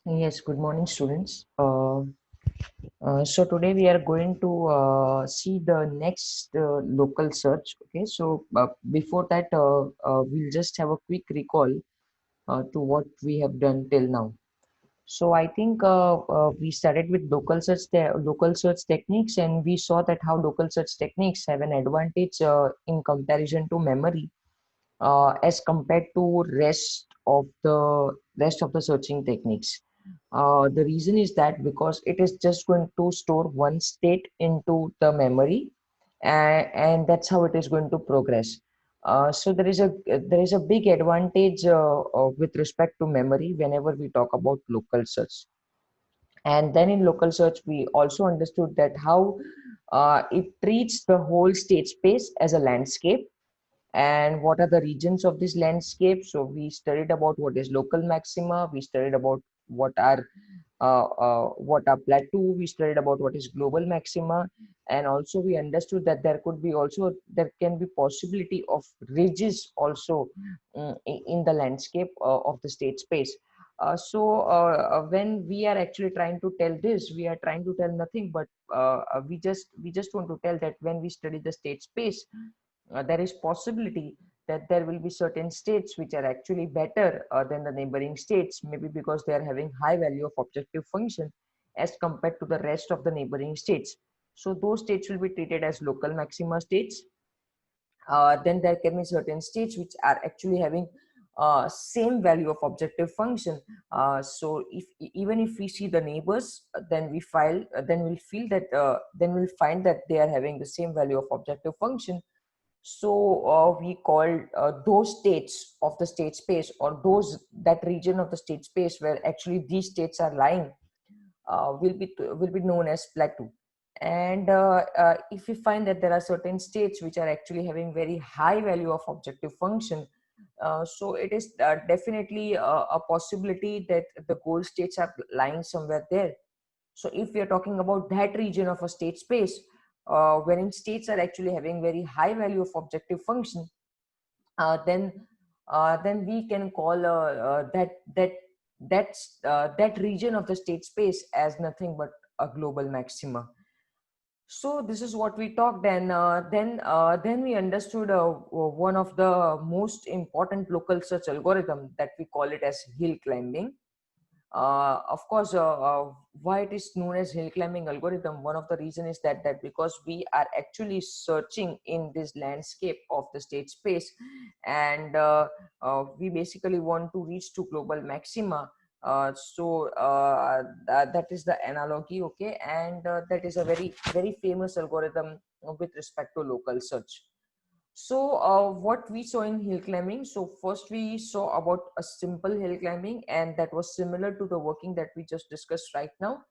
Yes, good morning, students. So today we are going to see the next local search. Okay, so before that, we'll just have a quick recall to what we have done till now. So I think we started with local search techniques, and we saw that how local search techniques have an advantage in comparison to memory as compared to rest of the searching techniques. The reason is that because it is just going to store one state into the memory, and that's how it is going to progress. So there is a big advantage with respect to memory whenever we talk about local search. And then in local search, we also understood that how it treats the whole state space as a landscape, and what are the regions of this landscape. So we studied about what is local maxima, we studied about what are plateau, we studied about what is global maxima, and also we understood that there can be possibility of ridges also in the landscape of the state space. When we are actually trying to tell this, we are trying to tell nothing but we just want to tell that when we study the state space, there is possibility that there will be certain states which are actually better than the neighboring states, maybe because they are having high value of objective function as compared to the rest of the neighboring states. So those states will be treated as local maxima states. Then there can be certain states which are actually having same value of objective function. So if even if we see the neighbors, then we'll find that they are having the same value of objective function. So we call those states of the state space, or that region of the state space where actually these states are lying, will be known as plateau. And if we find that there are certain states which are actually having very high value of objective function, so it is definitely a possibility that the goal states are lying somewhere there. So if we are talking about that region of a state space, wherein states are actually having very high value of objective function, uh, then then we can call that region of the state space as nothing but a global maxima. So this is what we talked, and then we understood one of the most important local search algorithm, that we call it as hill climbing. Of course, why it is known as hill climbing algorithm, one of the reason is that because we are actually searching in this landscape of the state space, and we basically want to reach to global maxima. That is the analogy, okay, and that is a very very famous algorithm with respect to local search. So, what we saw in hill climbing, so first we saw about a simple hill climbing, and that was similar to the working that we just discussed right now,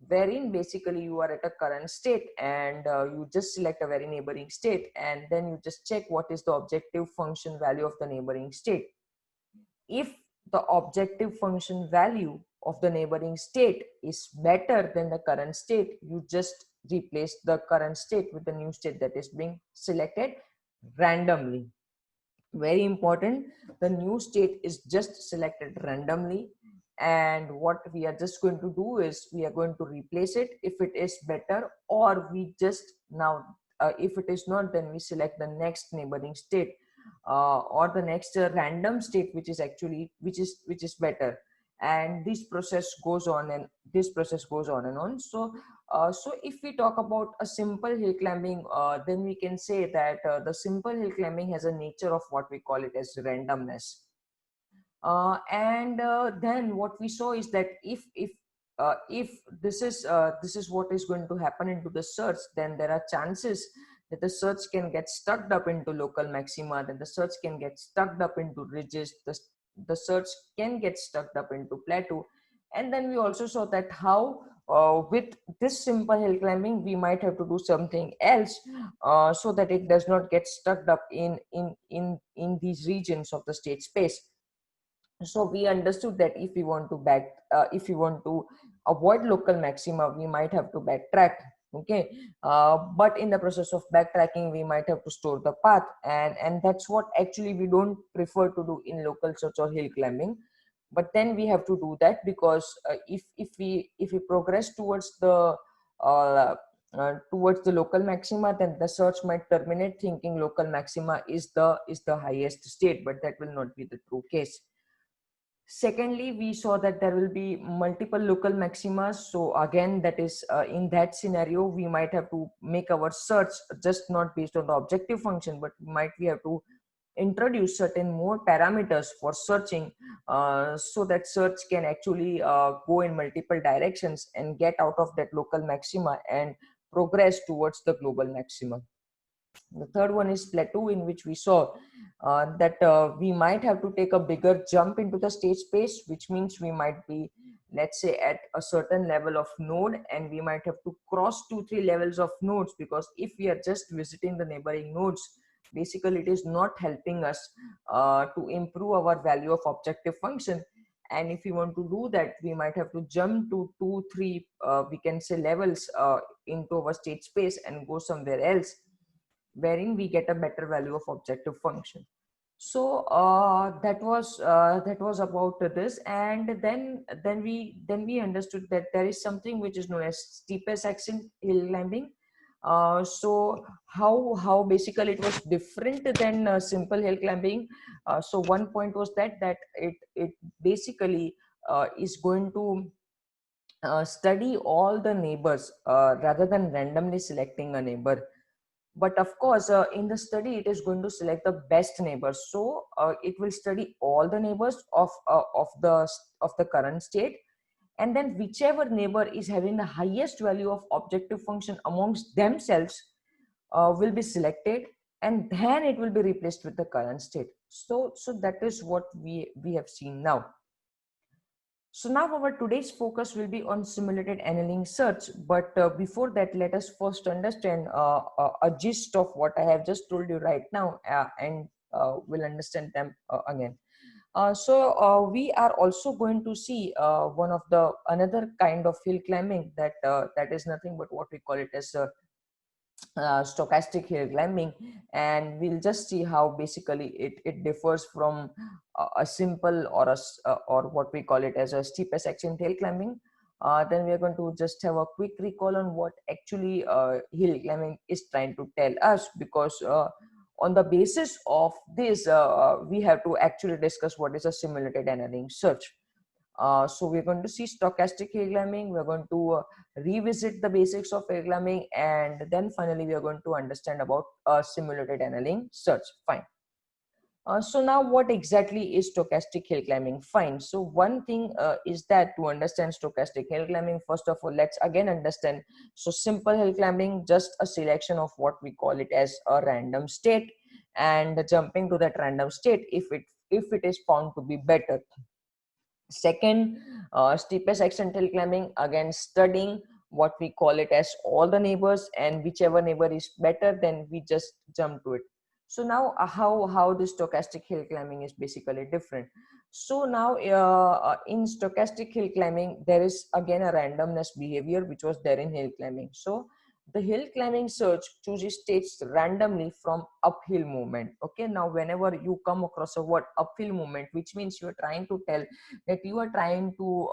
wherein basically you are at a current state, and you just select a very neighboring state, and then you just check what is the objective function value of the neighboring state. If the objective function value of the neighboring state is better than the current state, you just replace the current state with the new state that is being selected randomly. Very important, the new state is just selected randomly, and what we are just going to do is we are going to replace it if it is better, or we just now if it is not, then we select the next neighboring state, or the next random state which is better. And this process goes on and on. So if we talk about a simple hill climbing, then we can say that the simple hill climbing has a nature of what we call it as randomness. And then what we saw is that if this is what is going to happen into the search, then there are chances that the search can get stuck up into local maxima, then the search can get stuck up into ridges, the search can get stuck up into plateau. And then we also saw that how with this simple hill climbing we might have to do something else, so that it does not get stuck up in these regions of the state space. So we understood that if we want to avoid local maxima, we might have to backtrack. Okay, but in the process of backtracking we might have to store the path, and that's what actually we don't prefer to do in local search or hill climbing. But then we have to do that because if we progress uh, towards the local maxima, then the search might terminate thinking local maxima is the highest state, but that will not be the true case. Secondly, we saw that there will be multiple local maximas. So again, that is in that scenario, we might have to make our search just not based on the objective function, but we have to introduce certain more parameters for searching, so that search can actually go in multiple directions and get out of that local maxima and progress towards the global maxima. The third one is plateau, in which we saw that we might have to take a bigger jump into the state space, which means we might be, let's say, at a certain level of node, and we might have to cross 2-3 levels of nodes, because if we are just visiting the neighboring nodes, basically it is not helping us to improve our value of objective function. And if we want to do that, we might have to jump to 2-3 we can say levels into our state space and go somewhere else, wherein we get a better value of objective function. So that was about this. And then we understood that there is something which is known as steepest ascent hill climbing. So how basically it was different than simple hill climbing. So one point was that it basically is going to study all the neighbors rather than randomly selecting a neighbor. But of course, in the study it is going to select the best neighbors. So it will study all the neighbors of the current state, and then whichever neighbor is having the highest value of objective function amongst themselves will be selected, and then it will be replaced with the current state. So that is what we have seen now. So now our today's focus will be on simulated annealing search. But before that, let us first understand a gist of what I have just told you right now, and we'll understand them again. So we are also going to see one of the another kind of hill climbing that is nothing but what we call it as stochastic hill climbing, and we'll just see how basically it differs from a simple or what we call it as a steepest ascent hill climbing. Then we are going to just have a quick recall on what actually hill climbing is trying to tell us, because on the basis of this we have to actually discuss what is a simulated annealing search. So we're going to see stochastic hill climbing, we're going to revisit the basics of hill climbing, and then finally we are going to understand about simulated annealing search. Fine. So now what exactly is stochastic hill climbing? Fine. So one thing is that to understand stochastic hill climbing, first of all, let's again understand. So simple hill climbing, just a selection of what we call it as a random state, and jumping to that random state if it is found to be better. Second, steepest ascent hill climbing, again studying what we call it as all the neighbors, and whichever neighbor is better, then we just jump to it. So now how the stochastic hill climbing is basically different. So now in stochastic hill climbing, there is again a randomness behavior which was there in hill climbing. So the hill climbing search chooses states randomly from uphill movement. Okay, now whenever you come across a word uphill movement, which means you are trying to tell that you are trying to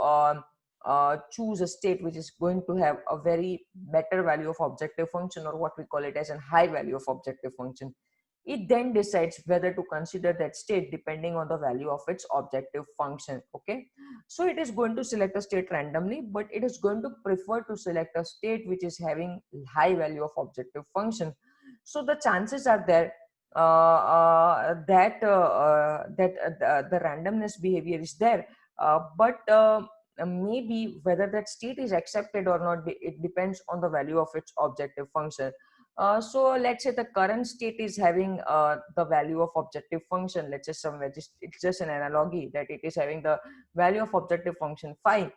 choose a state which is going to have a very better value of objective function, or what we call it as a high value of objective function. It then decides whether to consider that state depending on the value of its objective function. Okay, so it is going to select a state randomly, but it is going to prefer to select a state which is having high value of objective function. So the chances are there that the randomness behavior is there, but maybe whether that state is accepted or not, it depends on the value of its objective function. So let's say the current state is having the value of objective function. Let's say somewhere, it's just an analogy that it is having the value of objective function 5,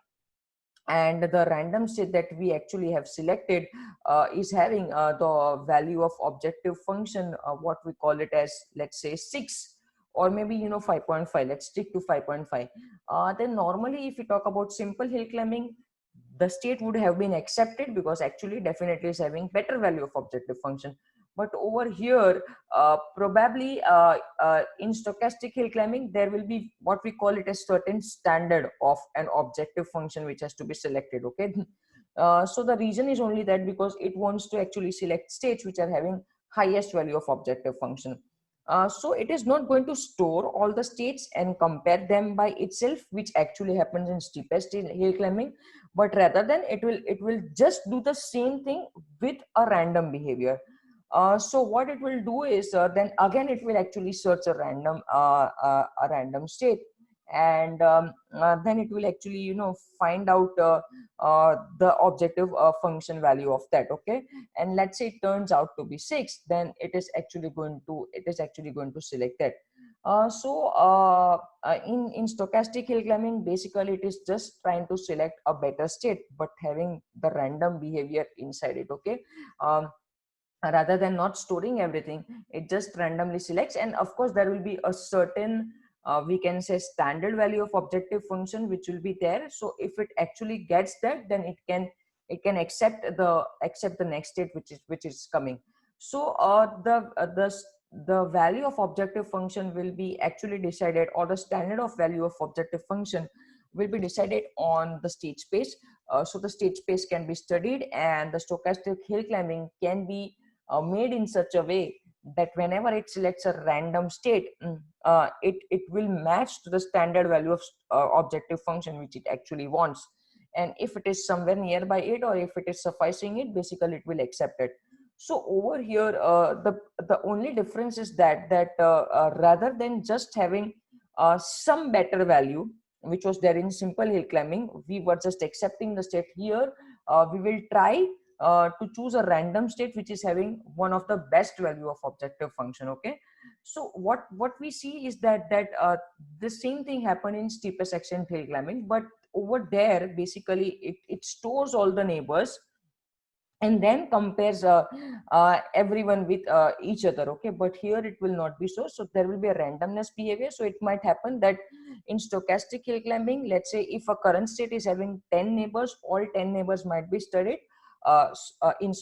and the random state that we actually have selected is having the value of objective function, what we call it as, let's say 6, or maybe 5.5. Let's stick to 5.5. Then normally if we talk about simple hill climbing, the state would have been accepted because actually definitely is having better value of objective function. But over here, probably in stochastic hill climbing, there will be what we call it a certain standard of an objective function which has to be selected. Okay. So the reason is only that because it wants to actually select states which are having highest value of objective function. So it is not going to store all the states and compare them by itself, which actually happens in steepest hill climbing, but rather than it will just do the same thing with a random behavior. So what it will do is then again it will actually search a random state, and then it will actually find out the objective function value of that. Okay, and let's say it turns out to be 6, then it is actually going to select that. In stochastic hill climbing, basically it is just trying to select a better state but having the random behavior inside it. Okay. Rather than not storing everything, it just randomly selects, and of course there will be a certain we can say standard value of objective function which will be there. So if it actually gets that, then it can accept the next state which is coming. So the value of objective function will be actually decided, or the standard of value of objective function will be decided on the state space. So the state space can be studied, and the stochastic hill climbing can be made in such a way that whenever it selects a random state, it will match to the standard value of objective function which it actually wants. And if it is somewhere nearby it, or if it is sufficing it, basically it will accept it. So over here, the only difference is that rather than just having some better value which was there in simple hill climbing, we were just accepting the state. Here we will try to choose a random state which is having one of the best value of objective function. Okay, so what we see is that the same thing happened in steeper section hill climbing, but over there basically it stores all the neighbors and then compares everyone with each other. Okay, but here it will not be so. So there will be a randomness behavior. So it might happen that in stochastic hill climbing, let's say if a current state is having 10 neighbors, all 10 neighbors might be studied in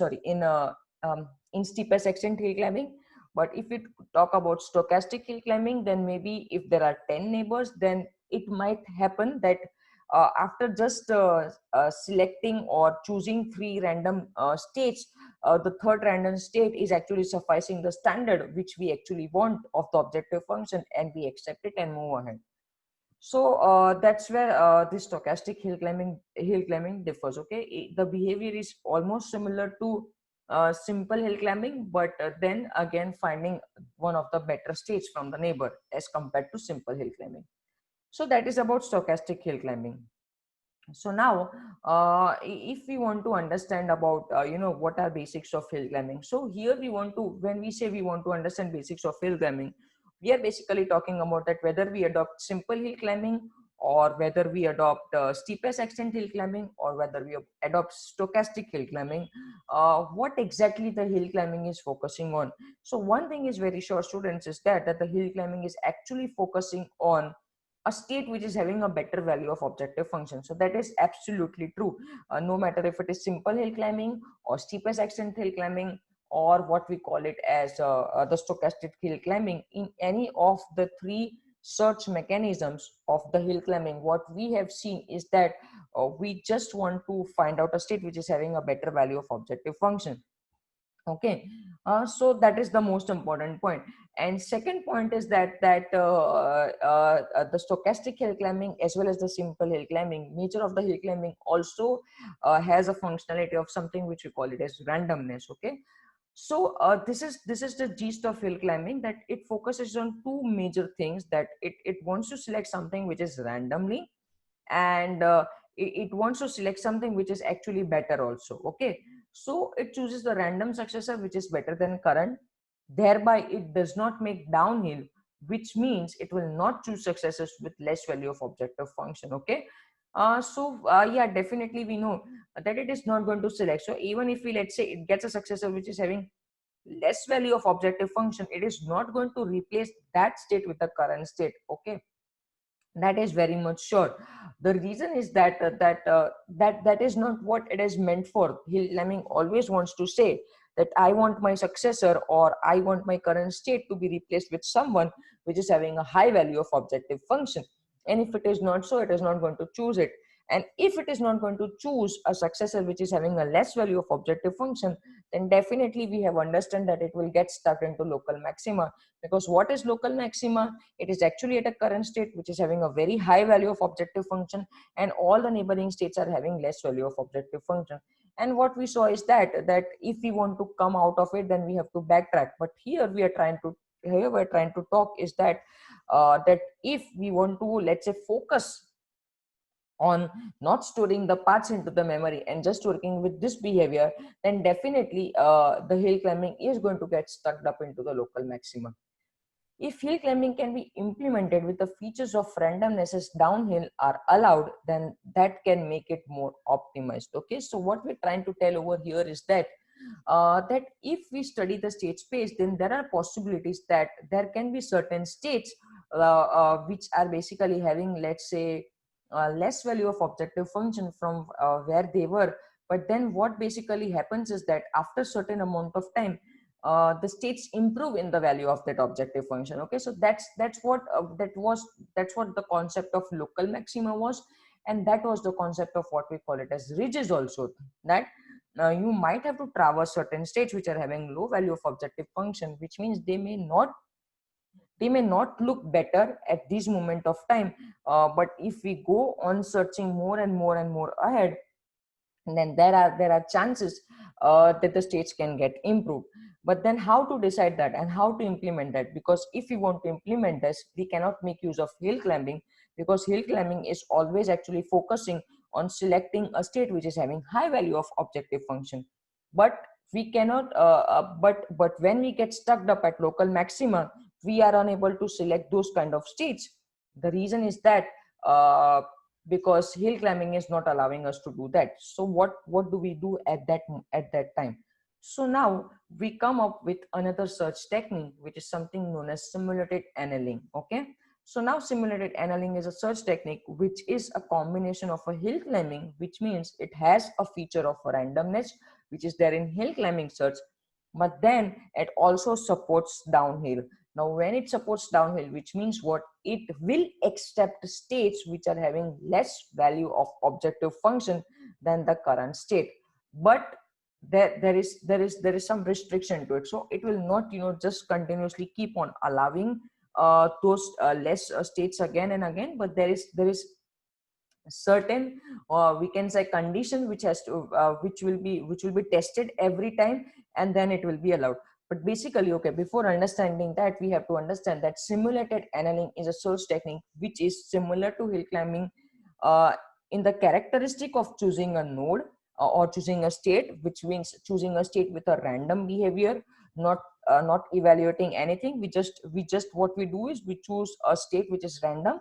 steeper section hill climbing. But if we talk about stochastic hill climbing, then maybe if there are 10 neighbors, then it might happen that after just selecting or choosing 3 random states, the third random state is actually sufficing the standard which we actually want of the objective function, and we accept it and move ahead. So that's where this stochastic hill climbing differs. Okay, the behavior is almost similar to simple hill climbing, but then again finding one of the better states from the neighbor as compared to simple hill climbing. So that is about stochastic hill climbing. So now if we want to understand about what are basics of hill climbing, so here we want to, when we say we want to understand basics of hill climbing, we are basically talking about that whether we adopt simple hill climbing, or whether we adopt steepest extent hill climbing, or whether we adopt stochastic hill climbing, what exactly the hill climbing is focusing on. So one thing is very sure, students, is that the hill climbing is actually focusing on a state which is having a better value of objective function. So that is absolutely true. No matter if it is simple hill climbing or steepest extent hill climbing, or what we call it as the stochastic hill climbing, in any of the 3 search mechanisms of the hill climbing, what we have seen is that we just want to find out a state which is having a better value of objective function. Okay, so that is the most important point. And second point is that the stochastic hill climbing as well as the simple hill climbing, nature of the hill climbing also has a functionality of something which we call it as randomness. Okay, so this is the gist of hill climbing, that it focuses on 2 major things, that it wants to select something which is randomly, and it wants to select something which is actually better also. Okay, so it chooses the random successor which is better than current, thereby it does not make downhill, which means it will not choose successors with less value of objective function. Okay, yeah, definitely we know that it is not going to select. So even if we, let's say, it gets a successor which is having less value of objective function, it is not going to replace that state with the current state. Okay, that is very much sure. The reason is that is not what it is meant for. Hill climbing always wants to say that I want my successor or I want my current state to be replaced with someone which is having a high value of objective function. And if it is not so, it is not going to choose it. And if it is not going to choose a successor which is having a less value of objective function, then definitely we have understood that it will get stuck into local maxima. Because what is local maxima? It is actually at a current state which is having a very high value of objective function, and all the neighboring states are having less value of objective function. And what we saw is that if we want to come out of it, then we have to backtrack. But here we are trying to talk is that that if we want to, let's say, focus on not storing the paths into the memory and just working with this behavior, then definitely the hill climbing is going to get stuck up into the local maximum. If hill climbing can be implemented with the features of randomness as downhill are allowed, then that can make it more optimized. Okay, so what we're trying to tell over here is that that if we study the state space, then there are possibilities that there can be certain states which are basically having, let's say, less value of objective function from where they were. But then what basically happens is that after certain amount of time, the states improve in the value of that objective function. Okay, so that's what that's what the concept of local maxima was, and that was the concept of what we call it as ridges also. That you might have to traverse certain states which are having low value of objective function, which means they may not look better at this moment of time, but if we go on searching more and more and more ahead, then there are chances that the states can get improved. But then how to decide that and how to implement that? Because if we want to implement this, we cannot make use of hill climbing, because hill climbing is always actually focusing on selecting a state which is having high value of objective function. But we cannot but when we get stuck up at local maxima, we are unable to select those kind of states. The reason is that because hill climbing is not allowing us to do that. So what do we do at that time? So now we come up with another search technique, which is something known as simulated annealing. Okay, so now simulated annealing is a search technique which is a combination of a hill climbing, which means it has a feature of randomness which is there in hill climbing search, but then it also supports downhill. Now when it supports downhill, which means what, it will accept states which are having less value of objective function than the current state. But there is some restriction to it. So it will not just continuously keep on allowing those less states again and again, but there is certain, we can say, condition which has to which will be tested every time, and then it will be allowed. But basically, okay, before understanding that, we have to understand that simulated annealing is a search technique which is similar to hill climbing uh, in the characteristic of choosing a node or choosing a state, which means choosing a state with a random behavior, not evaluating anything. We just what we do is we choose a state which is random.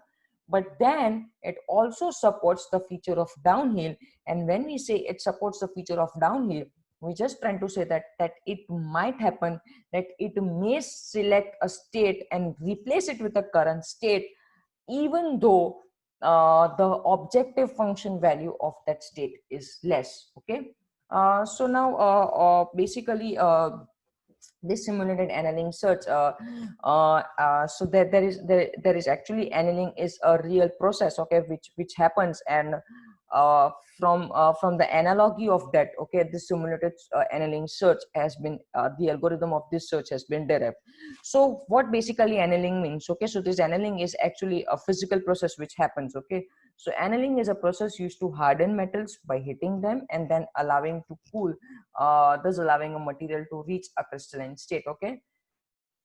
But then it also supports the feature of downhill. And when we say it supports the feature of downhill, we just trying to say that it might happen that it may select a state and replace it with a current state, even though the objective function value of that state is less. Okay, so now basically this simulated annealing search, so there is actually, annealing is a real process, okay, which happens. And from the analogy of that, okay, this simulated annealing search has been the algorithm of this search has been derived. So what basically annealing means? Okay, so this annealing is actually a physical process which happens. Okay, so annealing is a process used to harden metals by heating them and then allowing to cool, thus allowing a material to reach a crystalline state. Okay,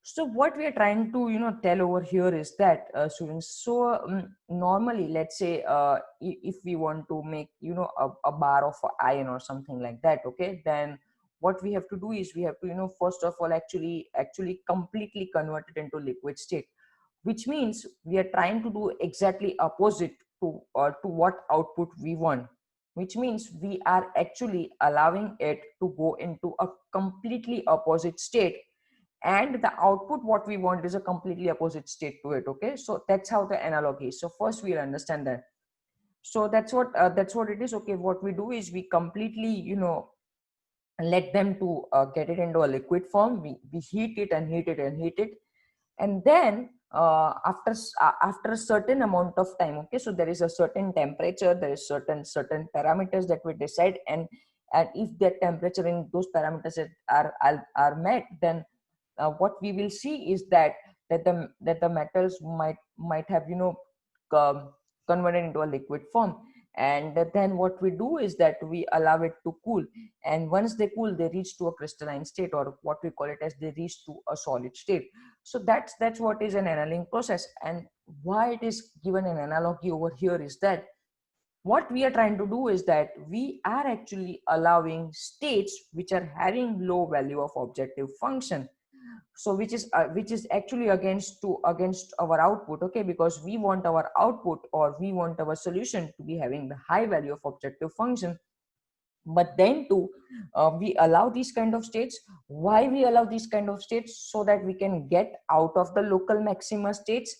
so what we are trying to tell over here is that, students, so normally, let's say, if we want to make a bar of iron or something like that, okay, then what we have to do is we have to first of all actually completely convert it into liquid state, which means we are trying to do exactly opposite to what output we want, which means we are actually allowing it to go into a completely opposite state, and the output what we want is a completely opposite state to it. Okay, so that's how the analogy is. So first we'll understand that. So that's what it is. Okay, what we do is we completely let them to get it into a liquid form. We heat it and heat it and heat it, and then after a certain amount of time, okay, so there is a certain temperature, there is certain parameters that we decide, and if that temperature and those parameters are met, then what we will see is that the metals might have, you know, um, converted into a liquid form. And then what we do is that we allow it to cool, and once they cool, they reach to a crystalline state, or what we call it as they reach to a solid state. So that's what is an annealing process. And why it is given an analogy over here is that what we are trying to do is that we are actually allowing states which are having low value of objective function, so which is actually against our output, okay, because we want our output, or we want our solution to be having the high value of objective function. But then too, we allow these kind of states. Why we allow these kind of states? So that we can get out of the local maxima states,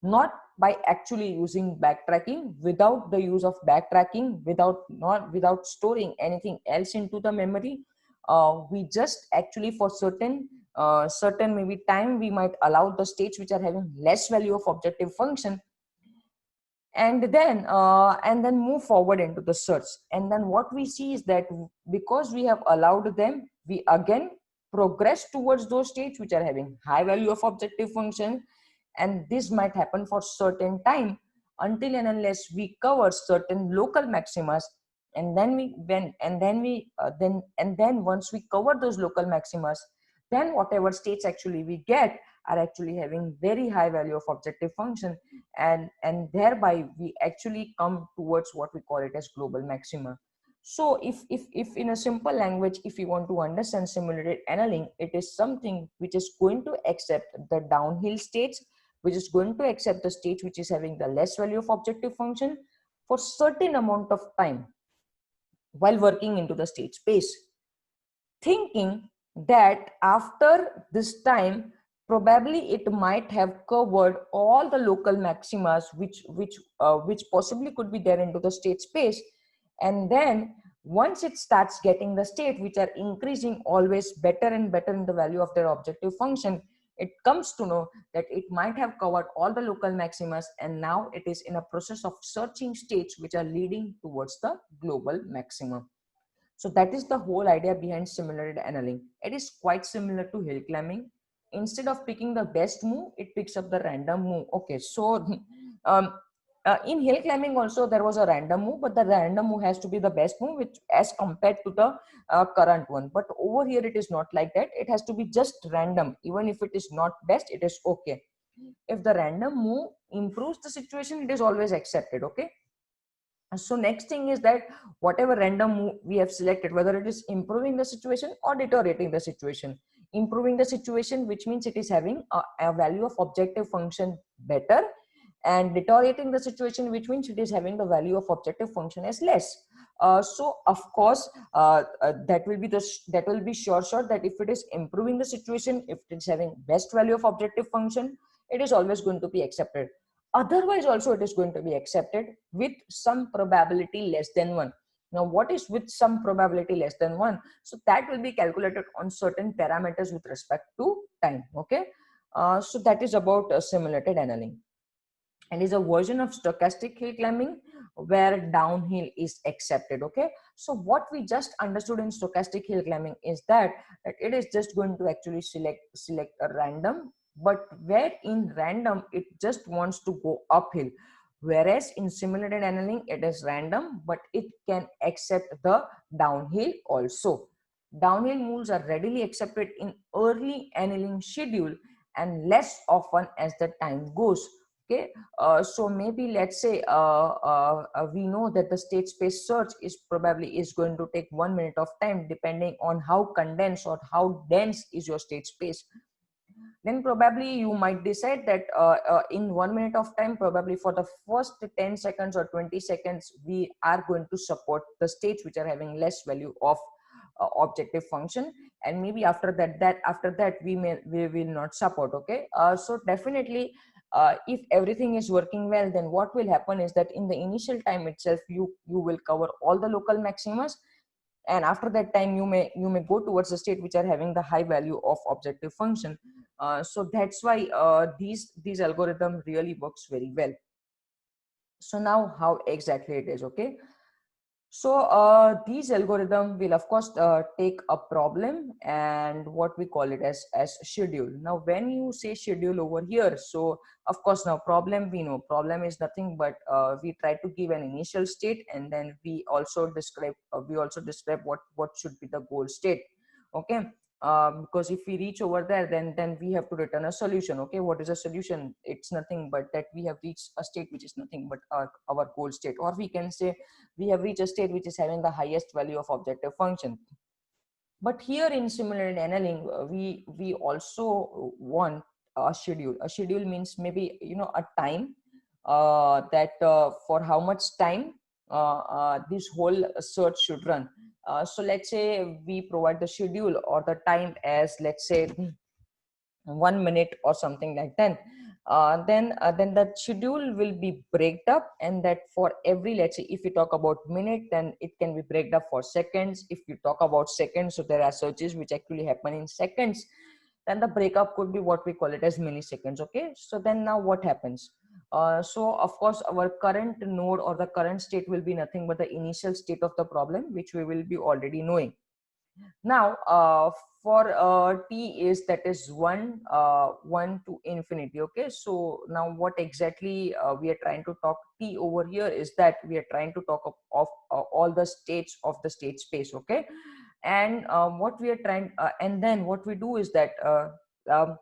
not by actually using backtracking. Without the use of backtracking, without storing anything else into the memory, we just actually for certain maybe time, we might allow the states which are having less value of objective function, and then move forward into the search. And then what we see is that because we have allowed them, we again progress towards those states which are having high value of objective function. And this might happen for certain time, until and unless we cover certain local maximas. And then we when and then we then once we cover those local maximas, then whatever states actually we get are actually having very high value of objective function, and thereby we actually come towards what we call it as global maxima. So if in a simple language, if you want to understand simulated annealing, it is something which is going to accept the downhill states, which is going to accept the state which is having the less value of objective function for certain amount of time while working into the state space, thinking that after this time probably it might have covered all the local maximas which possibly could be there into the state space. And then once it starts getting the state which are increasing always better and better in the value of their objective function, it comes to know that it might have covered all the local maximas, and now it is in a process of searching states which are leading towards the global maximum. So that is the whole idea behind simulated annealing. It is quite similar to hill climbing. Instead of picking the best move, it picks up the random move. Okay, so um, in hill climbing also there was a random move, but the random move has to be the best move, which as compared to the current one. But over here it is not like that. It has to be just random. Even if it is not best, it is okay. If the random move improves the situation, it is always accepted. Okay. So next thing is that whatever random move we have selected, whether it is improving the situation or deteriorating the situation. Improving the situation, which means it is having a value of objective function better, and deteriorating the situation, which means it is having the value of objective function as less. So of course that will be sure that if it is improving the situation, if it is having best value of objective function, it is always going to be accepted. Otherwise also it is going to be accepted with some probability less than 1. Now what is with some probability less than 1? So that will be calculated on certain parameters with respect to time. Okay. So that is about simulated annealing, and is a version of stochastic hill climbing where downhill is accepted. Okay, so what we just understood in stochastic hill climbing is that it is just going to actually select a random, but where in random it just wants to go uphill, whereas in simulated annealing it is random but it can accept the downhill also. Downhill moves are readily accepted in early annealing schedule and less often as the time goes. Okay, so maybe let's say we know that the state space search is going to take 1 minute of time, depending on how condensed or how dense is your state space. Then probably you might decide that in 1 minute of time, probably for the first 10 seconds or 20 seconds, we are going to support the states which are having less value of objective function, and maybe after that we will not support. Okay, so definitely if everything is working well, then what will happen is that in the initial time itself you will cover all the local maximas, and after that time you may go towards the state which are having the high value of objective function. So that's why these algorithm really works very well. So now how exactly it is, okay? So these algorithm will of course take a problem and what we call it as schedule. Now when you say schedule over here, so of course now problem, we know problem is nothing but we try to give an initial state, and then we also describe what should be the goal state. Okay. Because if we reach over there, then we have to return a solution. Okay, what is a solution? It's nothing but that we have reached a state which is nothing but our goal state, or we can say we have reached a state which is having the highest value of objective function. But here in simulated annealing, we also want a schedule. A schedule means maybe a time, that for how much time this whole search should run. So let's say we provide the schedule or the time as, let's say, 1 minute or something like that. Then the schedule will be breaked up, and that for every, let's say if you talk about minute, then it can be breaked up for seconds. If you talk about seconds, so there are searches which actually happen in seconds, then the breakup could be what we call it as milliseconds. Okay, so then now what happens? So of course our current node or the current state will be nothing but the initial state of the problem, which we will be already knowing. Now for t is, that is 1 to infinity. Okay, so now what exactly we are trying to talk t over here is that we are trying to talk of all the states of the state space. Okay, and what we are trying and then what we do is that um,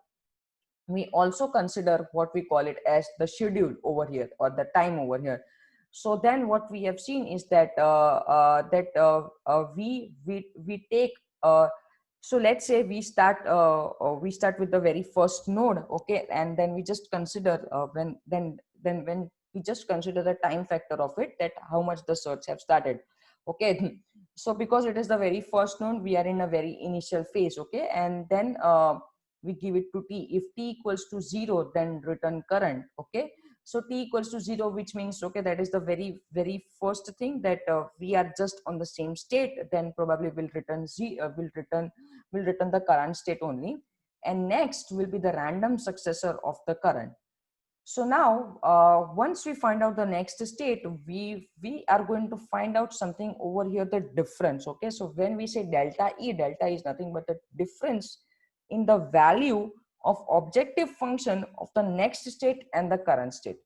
we also consider what we call it as the schedule over here or the time over here. So then what we have seen is that we take so let's say we start with the very first node. Okay, and then we just consider when we just consider the time factor of it, that how much the search have started. Okay, so because it is the very first node, we are in a very initial phase. Okay, and then we give it to t. If t equals to 0, then return current. Okay, so t equals to 0, which means, okay, that is the very first thing, that we are just on the same state, then probably will return will return the current state only, and next will be the random successor of the current. So now once we find out the next state, we are going to find out something over here, the difference. Okay, so when we say delta is nothing but the difference in the value of objective function of the next state and the current state.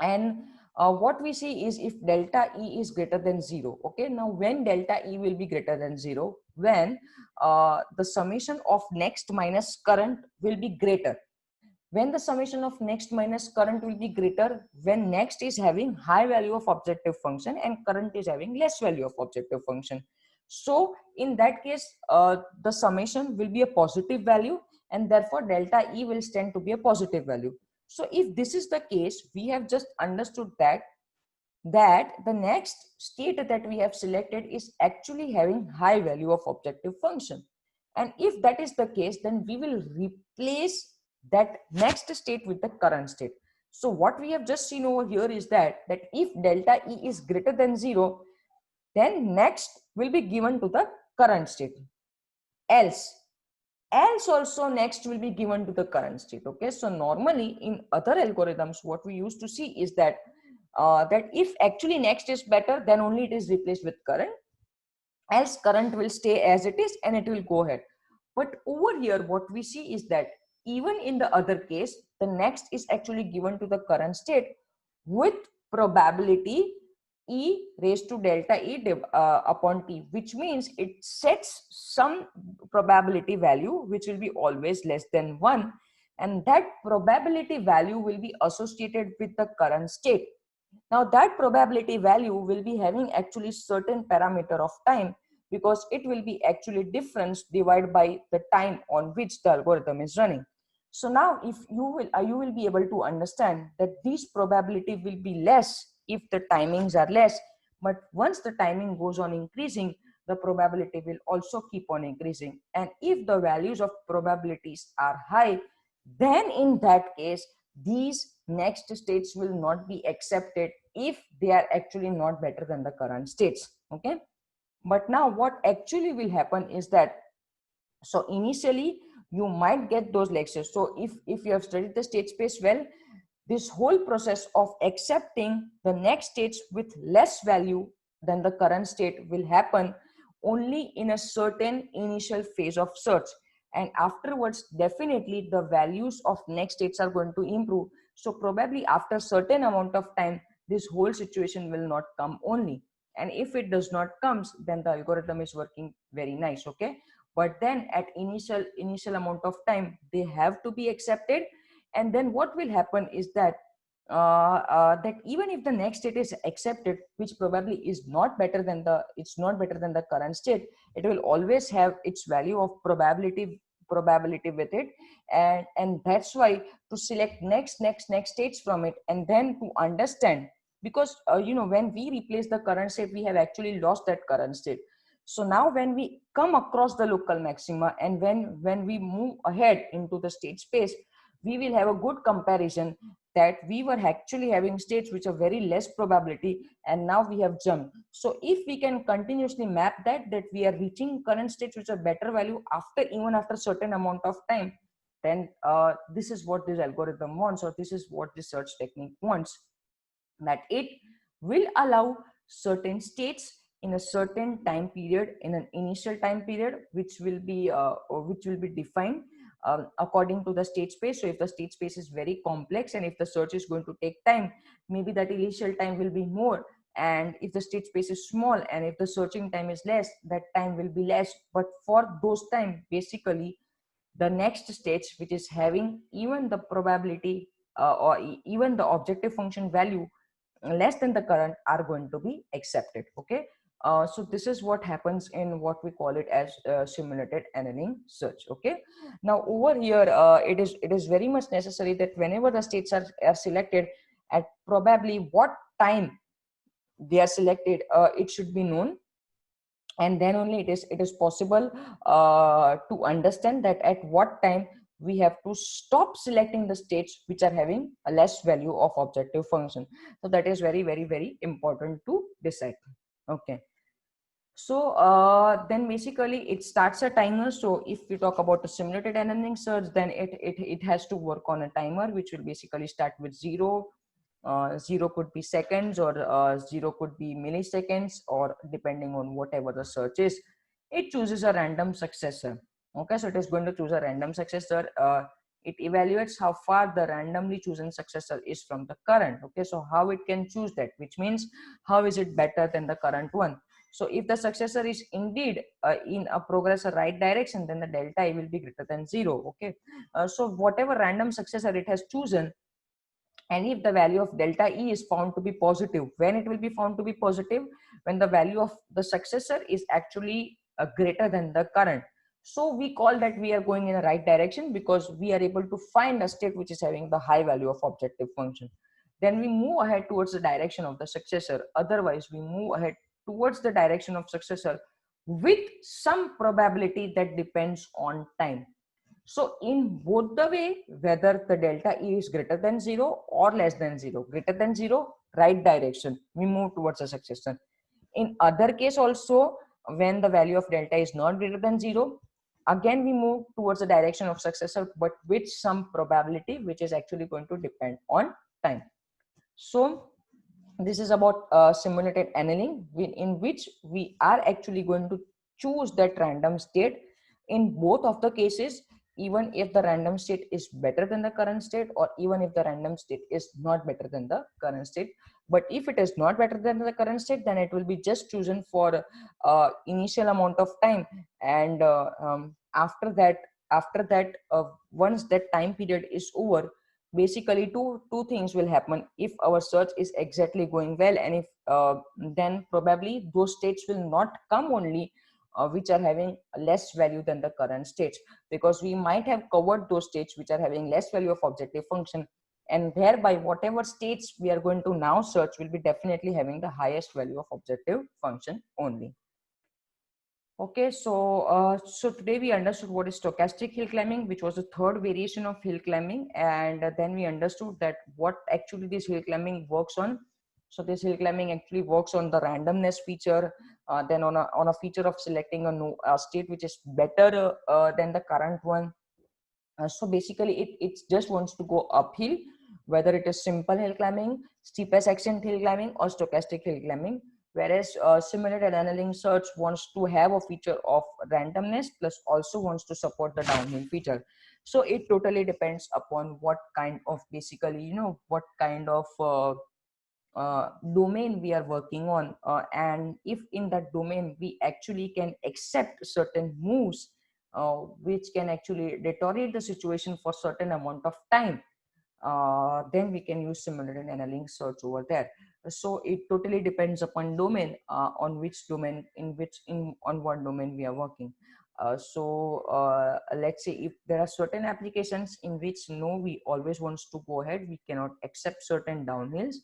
And what we see is if delta e is greater than 0. Okay, now when delta e will be greater than 0, when the summation of next minus current will be greater. When the summation of next minus current will be greater, when next is having high value of objective function and current is having less value of objective function. So in that case, the summation will be a positive value, and therefore delta e will stand to be a positive value. So if this is the case, we have just understood that the next state that we have selected is actually having high value of objective function. And if that is the case, then we will replace that next state with the current state. So what we have just seen over here is that if delta e is greater than 0, then next will be given to the current state. Else also next will be given to the current state. Okay, so normally in other algorithms, what we used to see is that that if actually next is better, then only it is replaced with current, else current will stay as it is and it will go ahead. But over here what we see is that even in the other case, the next is actually given to the current state with probability e raised to delta e upon t, which means it sets some probability value which will be always less than 1, and that probability value will be associated with the current state. Now that probability value will be having actually certain parameter of time, because it will be actually difference divided by the time on which the algorithm is running. So now if you will be able to understand that this probability will be less if the timings are less, but once the timing goes on increasing, the probability will also keep on increasing. And if the values of probabilities are high, then in that case these next states will not be accepted if they are actually not better than the current states. Okay, But now what actually will happen is that, so initially you might get those lectures. So if you have studied the state space well, this whole process of accepting the next states with less value than the current state will happen only in a certain initial phase of search, and afterwards definitely the values of next states are going to improve. So probably after certain amount of time this whole situation will not come only, and if it does not comes, then the algorithm is working very nice. Okay, but then at initial amount of time they have to be accepted, and then what will happen is that that even if the next state is accepted, which probably is not better than the, it's not better than the current state, it will always have its value of probability with it. And that's why to select next states from it, and then to understand, because when we replace the current state we have actually lost that current state. So now when we come across the local maxima, and when we move ahead into the state space, we will have a good comparison that we were actually having states which are very less probability, and now we have jumped. So if we can continuously map that we are reaching current states which are better value after, even after certain amount of time, then this is what this algorithm wants, or this is what this search technique wants, that it will allow certain states in a certain time period, in an initial time period which will be defined according to the state space. So if the state space is very complex and if the search is going to take time, maybe that initial time will be more, and if the state space is small and if the searching time is less, that time will be less. But for those time, basically the next stage which is having even the probability even the objective function value less than the current are going to be accepted. Okay, so this is what happens in what we call it as simulated annealing search. Okay, now over here it is very much necessary that whenever the states are selected, at probably what time they are selected, it should be known, and then only it is possible to understand that at what time we have to stop selecting the states which are having a less value of objective function. So that is very important to decide. Okay, so then basically it starts a timer. So if we talk about the simulated annealing search, then it has to work on a timer which will basically start with 0. 0 could be seconds, or 0 could be milliseconds, or depending on whatever the search is, it chooses a random successor. Okay, so it is going to choose a random successor. It evaluates how far the randomly chosen successor is from the current. Okay, so how it can choose that, which means how is it better than the current one. So if the successor is indeed in a progress or right direction, then the delta I will be greater than 0. Okay, so whatever random successor it has chosen, and if the value of delta E is found to be positive, when it will be found to be positive, when the value of the successor is actually greater than the current. So we call that we are going in the right direction, because we are able to find a state which is having the high value of objective function. Then we move ahead towards the direction of the successor. Otherwise we move ahead towards the direction of successor with some probability that depends on time. So in both the way, whether the delta E is greater than 0 or less than 0, greater than 0, right direction, we move towards a successor. In other case also, when the value of delta is not greater than 0, again we move towards the direction of successor, but with some probability which is actually going to depend on time. So this is about simulated annealing, in which we are actually going to choose that random state in both of the cases, even if the random state is better than the current state, or even if the random state is not better than the current state. But if it is not better than the current state, then it will be just chosen for initial amount of time, and after that once that time period is over, basically two things will happen. If our search is exactly going well, and if then probably those states will not come only which are having less value than the current states, because we might have covered those states which are having less value of objective function, and thereby whatever states we are going to now search will be definitely having the highest value of objective function only. Okay, so today we understood what is stochastic hill climbing, which was the third variation of hill climbing, and then we understood that what actually this hill climbing works on. So this hill climbing actually works on the randomness feature, then on a feature of selecting a state which is better than the current one. So basically it just wants to go uphill, whether it is simple hill climbing, steepest ascent hill climbing, or stochastic hill climbing. Whereas simulated annealing search wants to have a feature of randomness plus also wants to support the downhill feature. So it totally depends upon what kind of, basically, what kind of domain we are working on, and if in that domain we actually can accept certain moves which can actually deteriorate the situation for certain amount of time, then we can use simulated annealing search over there. So it totally depends upon domain, on which domain, in on what domain we are working. Let's say if there are certain applications in which no, we always wants to go ahead, we cannot accept certain downhills.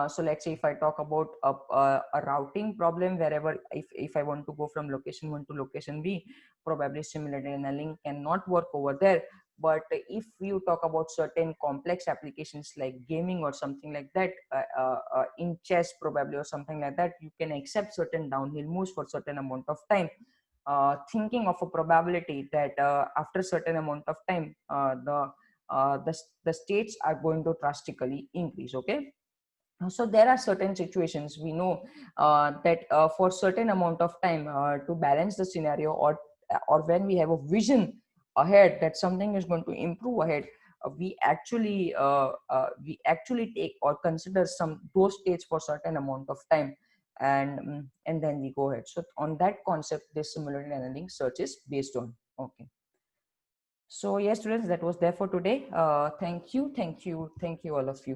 So let's say if I talk about a routing problem, wherever if I want to go from location 1 to location B, probably simulated annealing cannot work over there. But if you talk about certain complex applications like gaming or something like that, in chess probably or something like that, you can accept certain downhill moves for certain amount of time, thinking of a probability that after certain amount of time, the states are going to drastically increase. Okay, so there are certain situations we know that for certain amount of time, to balance the scenario, or when we have a vision ahead that something is going to improve ahead, we actually take or consider some those states for certain amount of time, and then we go ahead. So on that concept, this simulated annealing search is based on. Okay, so yes, students, that was there for today. Thank you all of you.